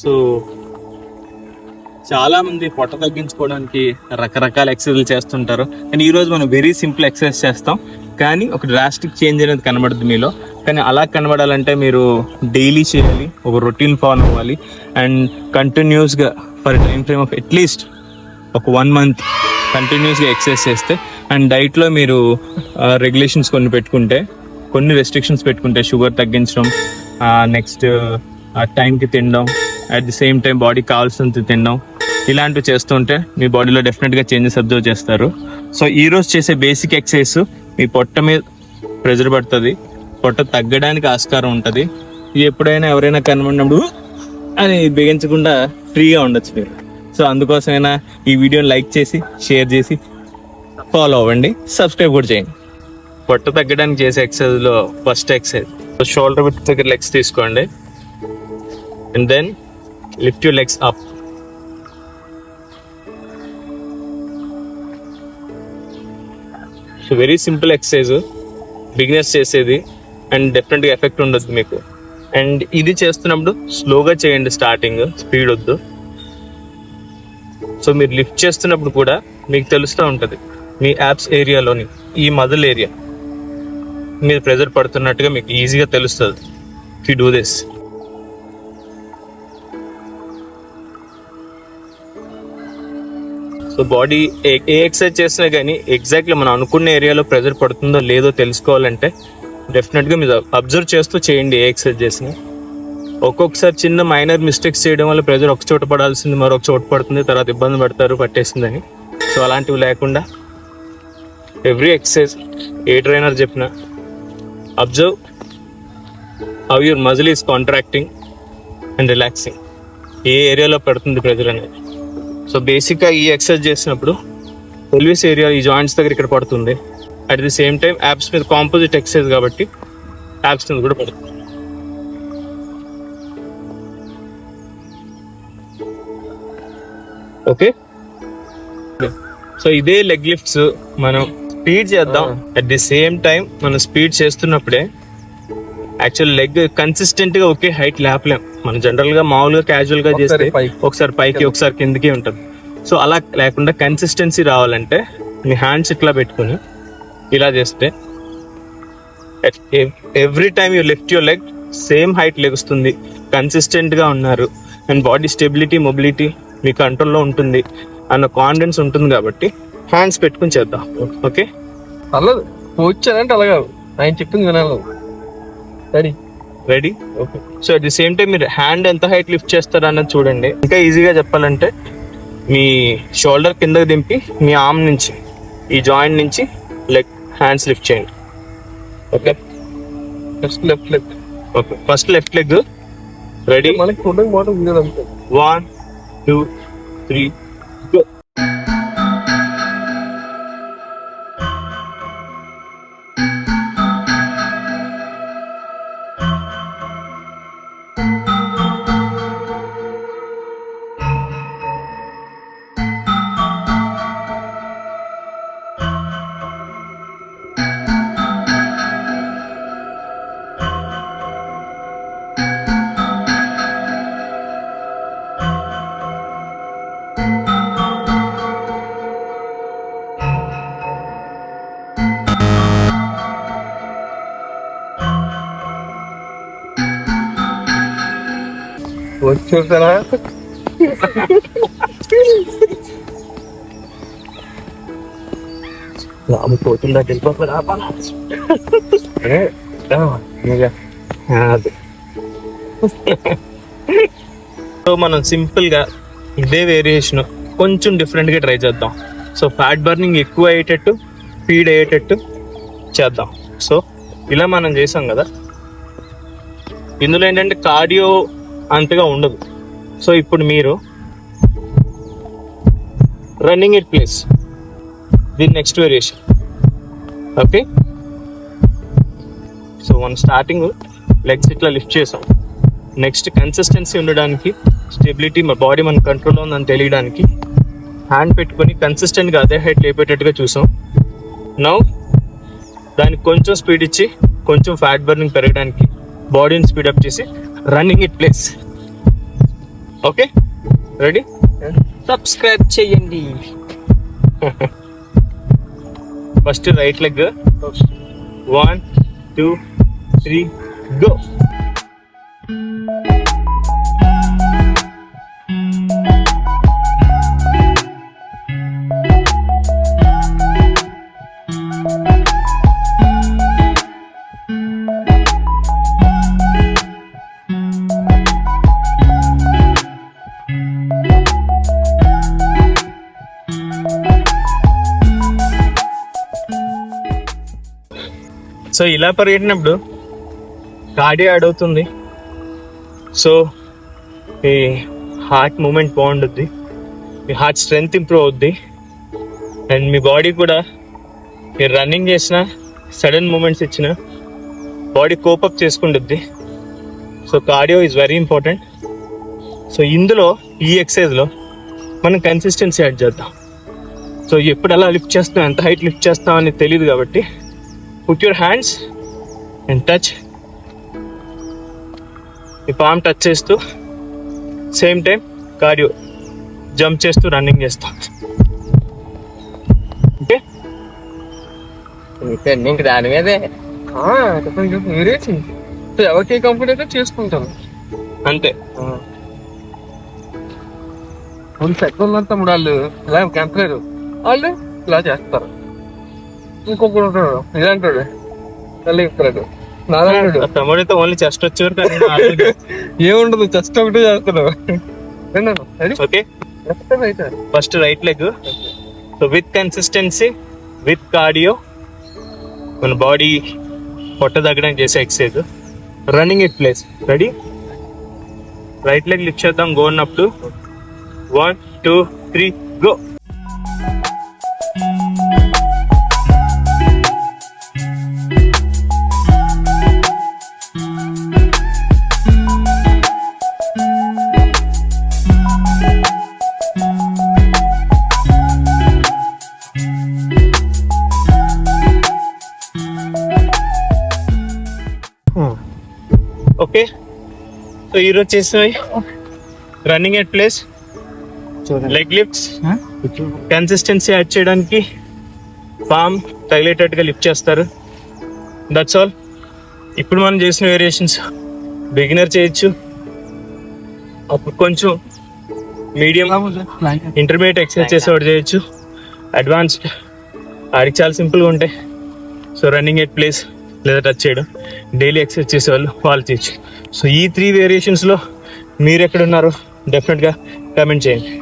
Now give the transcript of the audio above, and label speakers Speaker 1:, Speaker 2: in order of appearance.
Speaker 1: So చాలా మంది పొట్ట తగ్గించుకోవడానికి రకరకాల ఎక్సర్సైజ్లు చేస్తుంటారు, కానీ ఈరోజు మనం వెరీ సింపుల్ ఎక్సర్సైజ్ చేస్తాం. కానీ ఒక డ్రాస్టిక్ చేంజ్ అనేది కనబడుతుంది మీలో. కానీ అలా కనబడాలంటే మీరు డైలీ చేయాలి, ఒక రొటీన్ ఫాలో అవ్వాలి అండ్ కంటిన్యూస్గా for time frame of at least ఒక 1 month కంటిన్యూస్గా ఎక్సర్సైజ్ చేస్తే అండ్ డైట్లో మీరు రెగ్యులేషన్స్ కొన్ని పెట్టుకుంటే, కొన్ని రెస్ట్రిక్షన్స్ పెట్టుకుంటే, షుగర్ తగ్గించడం, నెక్స్ట్ టైంకి తినడం, అట్ ది సేమ్ టైం బాడీకి కావాల్సినంత తినడం, ఇలాంటివి చేస్తుంటే మీ బాడీలో డెఫినెట్గా చేంజెస్ అబ్జర్వ్ చేస్తారు. సో ఈరోజు చేసే బేసిక్ ఎక్సర్సైజ్ మీ పొట్ట మీద ప్రెజర్ పడుతుంది, పొట్ట తగ్గడానికి ఆస్కారం ఉంటుంది. ఎప్పుడైనా ఎవరైనా కనబడినప్పుడు అని బిగించకుండా ఫ్రీగా ఉండొచ్చు మీరు. సో అందుకోసమైనా ఈ వీడియోని లైక్ చేసి, షేర్ చేసి, ఫాలో అవ్వండి, సబ్స్క్రైబ్ కూడా చేయండి. పొట్ట తగ్గడానికి చేసే ఎక్సర్సైజ్లో ఫస్ట్ ఎక్సర్సైజ్, షోల్డర్ విత్ దగ్గర లెగ్స్ తీసుకోండి and then lift your legs up. So very simple exercise, beginners చేసేది అండ్ డెఫినెట్గా ఎఫెక్ట్ ఉండొచ్చు మీకు. అండ్ ఇది చేస్తున్నప్పుడు స్లోగా చేయండి, స్టార్టింగ్ స్పీడ్ వద్దు. సో మీరు లిఫ్ట్ చేస్తున్నప్పుడు కూడా మీకు తెలుస్తూ ఉంటుంది మీ యాప్స్ ఏరియాలోని ఈ మజిల్ ఏరియా మీద ప్రెజర్ పడుతున్నట్టుగా మీకు ఈజీగా తెలుస్తుంది if you do this. So body ఏ ఎక్సర్సైజ్ చేసినా కానీ ఎగ్జాక్ట్లీ మనం అనుకున్న ఏరియాలో ప్రెజర్ పడుతుందో లేదో తెలుసుకోవాలంటే డెఫినెట్గా మీరు అబ్జర్వ్ చేస్తూ చేయండి. ఏ ఎక్సర్సైజ్ చేసినా ఒక్కొక్కసారి చిన్న మైనర్ మిస్టేక్స్ చేయడం వల్ల ప్రెజర్ ఒక చోట పడాల్సింది మరొక చోట పడుతుంది, తర్వాత ఇబ్బంది పడతారు పట్టేసిందని. సో అలాంటివి లేకుండా ఎవ్రీ ఎక్సర్సైజ్ ఏ ట్రైనర్ చెప్పినా observe how your muscle is contracting and relaxing, ఏ ఏరియాలో పడుతుంది ప్రెజర్ అనేది. సో బేసిక్గా ఈ ఎక్సర్సైజ్ చేసినప్పుడు పెల్విస్ ఏరియా ఈ జాయింట్స్ దగ్గర ఇక్కడ పడుతుంది, at the same time apps మీద కాంపోజిట్ ఎక్సర్సైజ్ కాబట్టి యాప్స్ మీద కూడా పడుతుంది. ఓకే, సో ఇదే లెగ్ లిఫ్ట్స్ మనం స్పీడ్ చేద్దాం. అట్ ది సేమ్ టైం మనం స్పీడ్ చేస్తున్నప్పుడే యాక్చువల్ లెగ్ కన్సిస్టెంట్ గా ఒకే హైట్ లేపలేం. మనం జనరల్ గా మామూలుగా క్యాజువల్ గా చేస్తే ఒకసారి పైకి ఒకసారి కిందకి ఉంటుంది. సో అలా లేకుండా కన్సిస్టెన్సీ రావాలంటే మీ హ్యాండ్స్ ఇట్లా పెట్టుకుని ఇలా చేస్తే every time you lift your leg same height లెగుస్తుంది, కన్సిస్టెంట్ గా ఉన్నారు అండ్ బాడీ స్టెబిలిటీ, మొబిలిటీ మీ కంట్రోల్లో ఉంటుంది అన్న కాన్ఫిడెన్స్ ఉంటుంది. కాబట్టి హ్యాండ్స్ పెట్టుకుని చేద్దాం. ఓకే,
Speaker 2: అల్లదు వచ్చానంటే అలాగా ఆయన చెప్పింది వినాలి.
Speaker 1: Ready? Okay. So at the same time మీరు హ్యాండ్ ఎంత హైట్ లిఫ్ట్ చేస్తారు అన్నది చూడండి. ఇంకా ఈజీగా చెప్పాలంటే మీ షోల్డర్ కిందకి దింపి మీ ఆర్మ్ నుంచి ఈ జాయింట్ నుంచి లెగ్ హ్యాండ్స్ లిఫ్ట్ చేయండి. Okay,
Speaker 2: first left leg.
Speaker 1: Okay, first left leg. Ready?
Speaker 2: మనకి చూడడానికి బాగుంటుంది.
Speaker 1: 1 2 3 go.
Speaker 2: చూసారా
Speaker 1: పోతుందా సో మనం సింపుల్ గా ఇదే వేరియేషన్ కొంచెం డిఫరెంట్ గా ట్రై చేద్దాం. సో ఫ్యాట్ బర్నింగ్ ఎక్కువ అయ్యేటట్టు, స్పీడ్ అయ్యేటట్టు చేద్దాం. సో ఇలా మనం చేసాం కదా, ఇందులో ఏంటంటే కార్డియో అంతగా ఉండదు. సో ఇప్పుడు మీరు రన్నింగ్ ఇట్ ప్లేస్, దీని నెక్స్ట్ వేరియేషన్. ఓకే, సో మనం స్టార్టింగ్ లెగ్స్ ఇట్లా లిఫ్ట్ చేసాం. నెక్స్ట్ కన్సిస్టెన్సీ ఉండడానికి, స్టెబిలిటీ, మా బాడీ మన కంట్రోల్లో ఉందని తెలియడానికి హ్యాండ్ పెట్టుకొని కన్సిస్టెంట్గా అదే హైట్ లేపేటట్టుగా చూసాం. నౌ దానికి కొంచెం స్పీడ్ ఇచ్చి కొంచెం ఫ్యాట్ బర్నింగ్ పెరగడానికి బాడీని స్పీడప్ చేసి running at place. Okay, ready?
Speaker 2: Subscribe చేయండి.
Speaker 1: First right leg. 1 2 3 go. So ఇలా పరిగెట్టినప్పుడు కార్డియో యాడ్ అవుతుంది. సో మీ హార్ట్ మూమెంట్ బాగుంటుంది, మీ హార్ట్ స్ట్రెంగ్త్ ఇంప్రూవ్ అవుద్ది, అండ్ మీ బాడీ కూడా మీరు రన్నింగ్ చేసిన సడన్ మూమెంట్స్ ఇచ్చిన బాడీ కోపప్ చేసుకుంటుంది. So cardio is very important. So ఇందులో ఈ ఎక్సర్సైజ్లో మనం కన్సిస్టెన్సీ యాడ్ చేద్దాం. సో ఎప్పుడు ఎలా లిఫ్ట్ చేస్తాం, ఎంత హైట్ లిఫ్ట్ చేస్తాం అని తెలియదు కాబట్టి put your hands and touch. ఈ పామ్ టచ్ చేస్తూ సేమ్ టైం కార్డియో జంప్ చేస్తూ రన్నింగ్ చేస్తాం. ఓకే,
Speaker 2: ఇంక దాని మీదే వేరేసి ఎవరికి కంఫర్ట్ అయితే చేసుకుంటాను
Speaker 1: అంతే.
Speaker 2: ముందు పెద్దోళ్ళంతా వాళ్ళు ఇలా కంపలేరు, వాళ్ళు ఇలా చేస్తారు. ఇంకొకడు ఉంటాడు ఇదంటాడు మళ్ళీ ఇస్తాడు నారాయణుడు.
Speaker 1: తమ్ముడితో ఓన్లీ చెస్ట్ వచ్చేవారు.
Speaker 2: ఏముండదు, జస్ట్ ఒకటే చేస్తాడు.
Speaker 1: Okay, first right leg. So with consistency, with cardio, మన బాడీ పొట్ట తగ్గడానికి చేసే exercise. Running at place. Ready? Right leg lift చేద్దాం గో అన్నప్పుడు. 1 2 3 గో. ఓకే, సో ఈరోజు చేసినవి running at place, leg lifts, consistency add చేయడానికి పామ్ తగిలేటట్టుగా లిఫ్ట్ చేస్తారు. That's all. ఇప్పుడు మనం చేసిన వేరియేషన్స్ బిగినర్ చేయొచ్చు, అప్పుడు కొంచెం మీడియం ఇంటర్మీడియట్ ఎక్సర్సైజ్ చేసేవాడు చేయొచ్చు, అడ్వాన్స్డ్ ఆడికి చాలా సింపుల్గా ఉంటాయి. సో రన్నింగ్ ఎట్ ప్లేస్ లేదా టచ్ చేయడం డైలీ ఎక్సర్సైజ్ చేసేవాళ్ళు వాళ్ళు చేయొచ్చు. సో ఈ 3 వేరియేషన్స్లో మీరు ఎక్కడున్నారో డెఫినెట్గా కామెంట్ చేయండి.